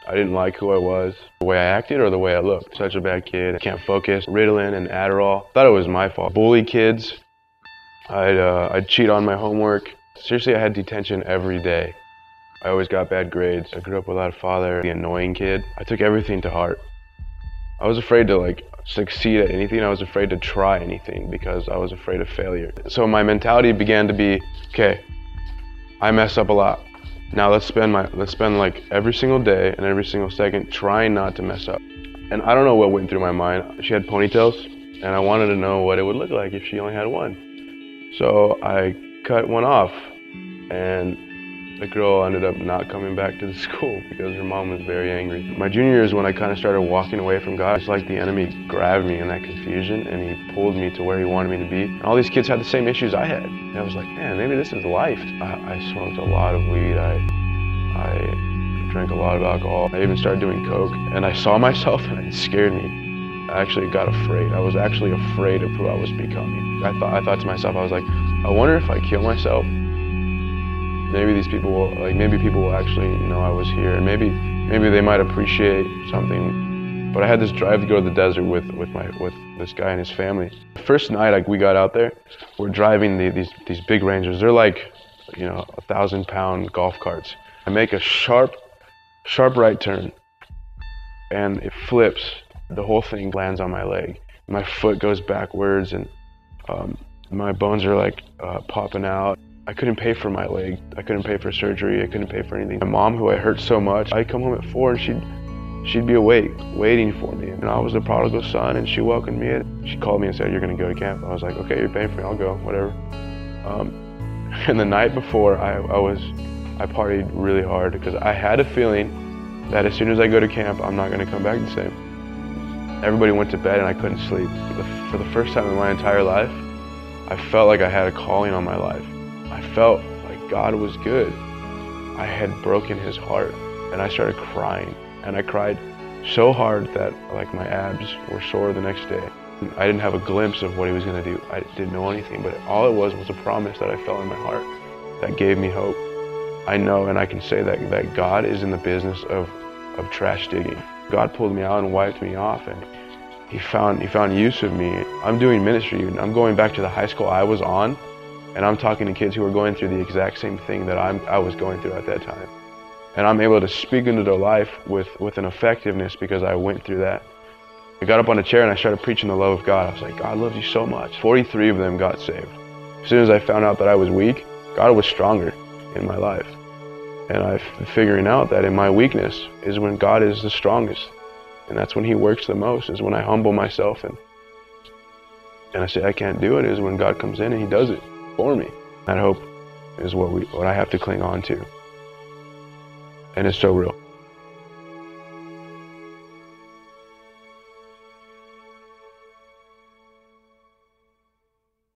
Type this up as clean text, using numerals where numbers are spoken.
I didn't like who I was, the way I acted or the way I looked. Such a bad kid, I can't focus, Ritalin and Adderall. Thought it was my fault. Bully kids, I'd cheat on my homework. Seriously, I had detention every day. I always got bad grades. I grew up without a father, the annoying kid. I took everything to heart. I was afraid to succeed at anything. I was afraid to try anything because I was afraid of failure. So my mentality began to be, okay, I mess up a lot. Now let's spend like every single day and every single second trying not to mess up. And I don't know what went through my mind. She had ponytails and I wanted to know what it would look like if she only had one. So I cut one off and the girl ended up not coming back to the school because her mom was very angry. My junior year is when I kind of started walking away from God. It's like the enemy grabbed me in that confusion and he pulled me to where he wanted me to be. And all these kids had the same issues I had. And I was like, man, maybe this is life. I smoked a lot of weed. I drank a lot of alcohol. I even started doing coke. And I saw myself and it scared me. I actually got afraid. I was actually afraid of who I was becoming. I thought to myself, I was like, I wonder if I kill myself, maybe these people will, maybe people will actually know I was here, and maybe they might appreciate something. But I had this drive to go to the desert with this guy and his family. The first night we got out there, we're driving these big Rangers. They're like, 1,000-pound golf carts. I make a sharp right turn, and it flips. The whole thing lands on my leg. My foot goes backwards, and my bones are popping out. I couldn't pay for my leg. I couldn't pay for surgery. I couldn't pay for anything. My mom, who I hurt so much, I'd come home at 4 and she'd be awake, waiting for me. And I was the prodigal son, and she welcomed me in. She called me and said, "You're gonna go to camp." I was like, "Okay, you're paying for me, I'll go, whatever." And the night before, I partied really hard because I had a feeling that as soon as I go to camp, I'm not gonna come back the same. Everybody went to bed and I couldn't sleep. For the first time in my entire life, I felt like I had a calling on my life. I felt like God was good. I had broken his heart, and I started crying. And I cried so hard that my abs were sore the next day. I didn't have a glimpse of what he was gonna do. I didn't know anything, but all it was a promise that I felt in my heart that gave me hope. I know, and I can say that God is in the business of trash digging. God pulled me out and wiped me off, and he found use of me. I'm doing ministry. I'm going back to the high school I was on, and I'm talking to kids who are going through the exact same thing that I was going through at that time. And I'm able to speak into their life with an effectiveness because I went through that. I got up on a chair and I started preaching the love of God. I was like, God loves you so much. 43 of them got saved. As soon as I found out that I was weak, God was stronger in my life. And I'm figuring out that in my weakness is when God is the strongest. And that's when he works the most, is when I humble myself and I say I can't do it, is when God comes in and he does it for me. That hope is what I have to cling on to. And it's so real.